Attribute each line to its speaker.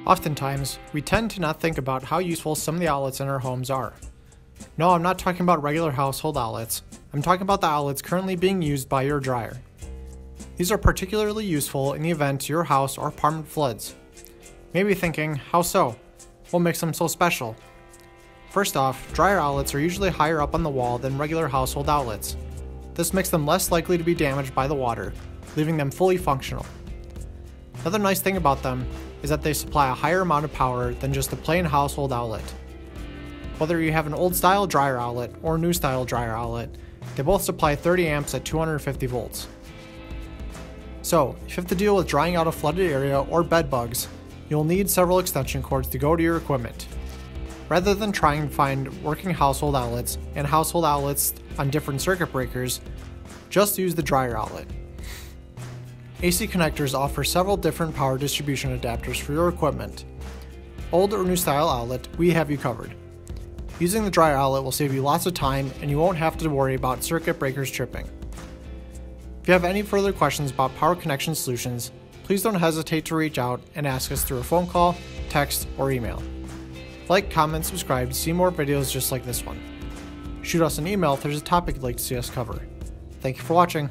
Speaker 1: Oftentimes, we tend to not think about how useful some of the outlets in our homes are. No, I'm not talking about regular household outlets. I'm talking about the outlets currently being used by your dryer. These are particularly useful in the event your house or apartment floods. Maybe thinking, how so? What makes them so special? First off, dryer outlets are usually higher up on the wall than regular household outlets. This makes them less likely to be damaged by the water, leaving them fully functional. Another nice thing about them is that they supply a higher amount of power than just a plain household outlet. Whether you have an old style dryer outlet or a new style dryer outlet, they both supply 30 amps at 250 volts. So, if you have to deal with drying out a flooded area or bed bugs, you'll need several extension cords to go to your equipment. Rather than trying to find working household outlets and household outlets on different circuit breakers, just use the dryer outlet. AC Connectors offer several different power distribution adapters for your equipment. Old or new style outlet, we have you covered. Using the dryer outlet will save you lots of time and you won't have to worry about circuit breakers tripping. If you have any further questions about power connection solutions, please don't hesitate to reach out and ask us through a phone call, text, or email. Like, comment, subscribe to see more videos just like this one. Shoot us an email if there's a topic you'd like to see us cover. Thank you for watching.